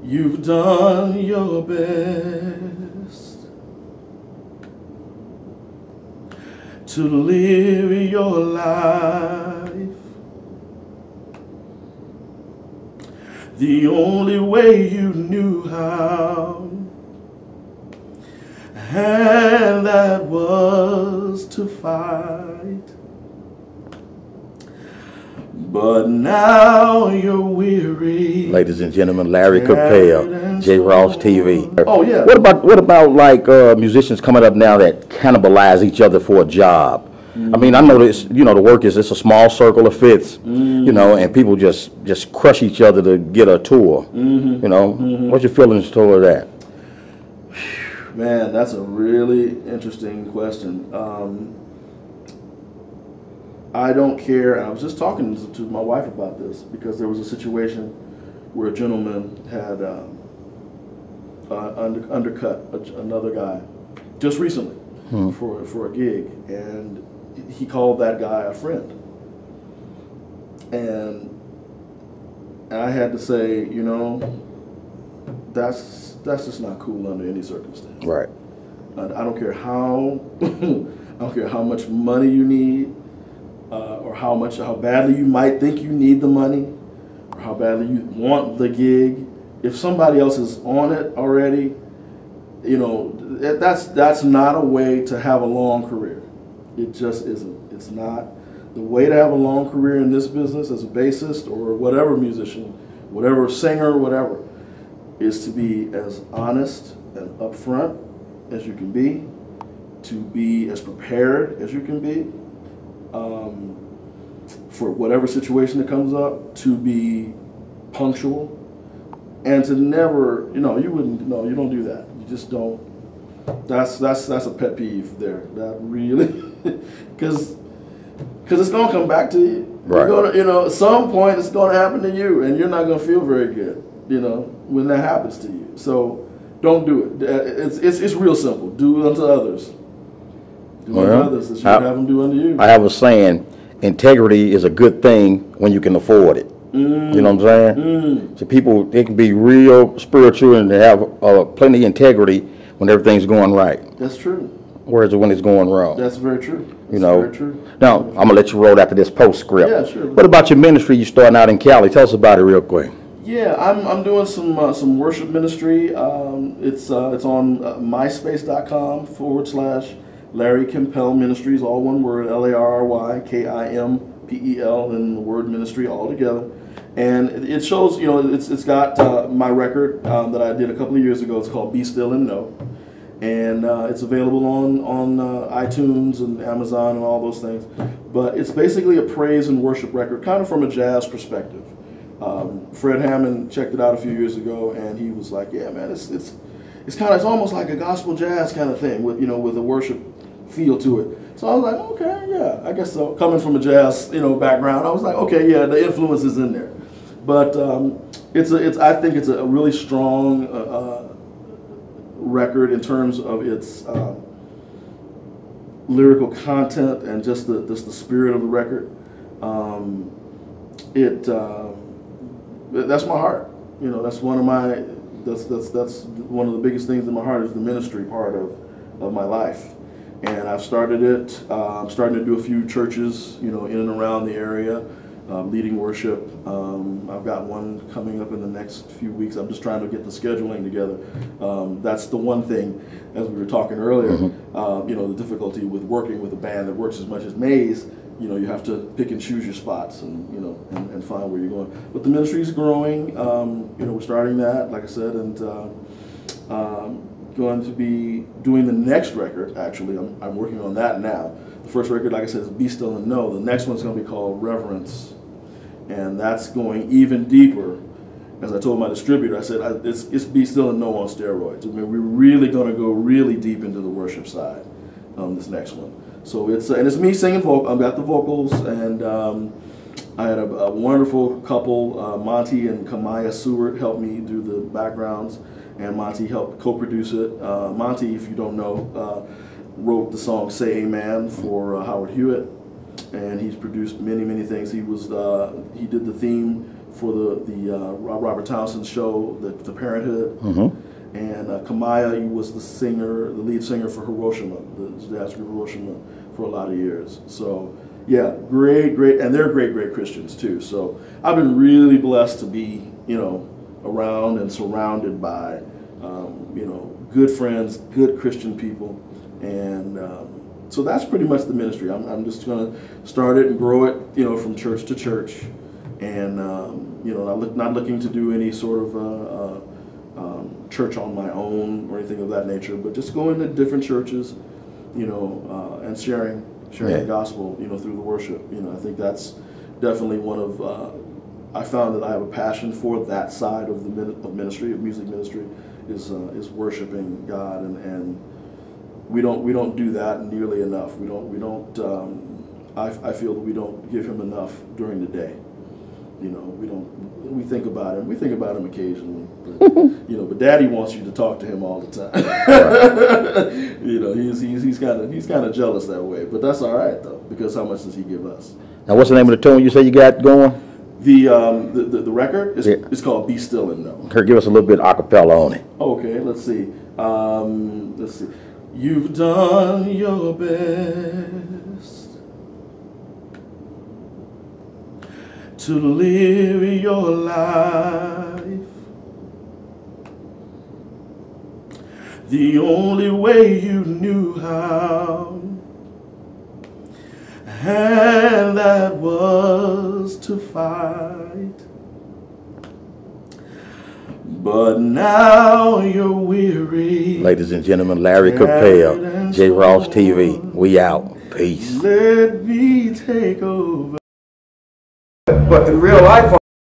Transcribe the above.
You've done your best to live your life the only way you knew how, and that was to fight. But now you're weary. Ladies and gentlemen, Larry Kimpel, Jross-tv. Oh yeah. What about like musicians coming up now that cannibalize each other for a job? I mean, I know this. You know, the work is it's a small circle of fits. You know, and people just crush each other to get a tour. You know, what's your feelings toward that? Man, that's a really interesting question. I don't care. I was just talking to my wife about this because there was a situation where a gentleman had undercut another guy just recently for a gig, and he called that guy a friend. And I had to say, you know, that's just not cool under any circumstance. Right. I don't care how I don't care how much money you need. Or how badly you might think you need the money, or how badly you want the gig. If somebody else is on it already, you know, that's not a way to have a long career. It just isn't. It's not. The way to have a long career in this business as a bassist or whatever musician, whatever singer, whatever, is to be as honest and upfront as you can be, to be as prepared as you can be. For whatever situation that comes up, to be punctual, and to never, you know, you don't do that. You just don't. That's a pet peeve there. That really, because it's gonna come back to you. Right. You're gonna, you know, at some point it's gonna happen to you, and you're not gonna feel very good, you know, when that happens to you. So don't do it. It's real simple. Do unto others. Do unto others as you have them do unto you. I have a saying. Integrity is a good thing when you can afford it. You know what I'm saying? So people, they can be real spiritual and they have plenty of integrity when everything's going right. That's true. Whereas when it's going wrong. That's very true. That's you know. Very true. Now, I'm gonna let you roll after this postscript. Yeah, sure. What about your ministry you starting out in Cali? Tell us about it real quick. Yeah, I'm doing some worship ministry. It's on myspace.com/Larry Kimpel Ministries, all one word, LARRYKIMPEL, and the word ministry all together. And it shows, you know, it's got my record that I did a couple of years ago. It's called Be Still and Know. And it's available on iTunes and Amazon and all those things. But it's basically a praise and worship record, kind of from a jazz perspective. Fred Hammond checked it out a few years ago, and he was like, "Yeah, man, it's almost like a gospel jazz kind of thing with, you know, with a worship feel to it." So I was like, "Okay, yeah, I guess so." Coming from a jazz, you know, background, I was like, "Okay, yeah, the influence is in there." But I think it's a really strong record in terms of its lyrical content and just the spirit of the record. That's my heart. You know, that's one of my that's one of the biggest things in my heart is the ministry part of my life. And I've started it. I'm starting to do a few churches, you know, in and around the area, leading worship. I've got one coming up in the next few weeks. I'm just trying to get the scheduling together. That's the one thing, as we were talking earlier, you know, the difficulty with working with a band that works as much as Maze. You know, you have to pick and choose your spots and, you know, and find where you're going. But the ministry is growing. You know, we're starting that, like I said, and going to be doing the next record, actually. I'm working on that now. The first record, like I said, is Be Still and Know. The next one's going to be called Reverence. And that's going even deeper. As I told my distributor, I said, it's Be Still and Know on steroids. I mean, we're really going to go really deep into the worship side on this next one. So it's me singing I've got the vocals, and I had a wonderful couple, Monty and Kamaya Seward, helped me do the backgrounds, and Monty helped co-produce it. Monty, if you don't know, wrote the song "Say Amen" for Howard Hewitt, and he's produced many things. He did the theme for the Robert Townsend show, the Parenthood. And Kamaya, he was the lead singer for Hiroshima, the jazz group Hiroshima, for a lot of years. So yeah, great, and they're great Christians too. So I've been really blessed to be, around and surrounded by, good friends, good Christian people, and so that's pretty much the ministry. I'm just going to start it and grow it, from church to church, and not looking to do any sort of church on my own or anything of that nature, but just going to different churches, and sharing the gospel, through the worship. I think that's definitely one of I found that I have a passion for that side of the ministry, of music ministry, is worshiping God, and we don't do that nearly enough. I feel that we don't give him enough during the day. We think about him. We think about him occasionally, but but Daddy wants you to talk to him all the time. He's kind of jealous that way, but that's all right though, because how much does he give us? Now, what's the name of the tune you say you got going? The record is called "Be Still and Know." Give us a little bit a cappella on it. Okay, let's see. You've done your best to live your life the only way you knew how, and that was to fight. But now you're weary. Ladies and gentlemen, Larry Kimpel, Jross-tv. We out. Peace. Let me take over. But in real life,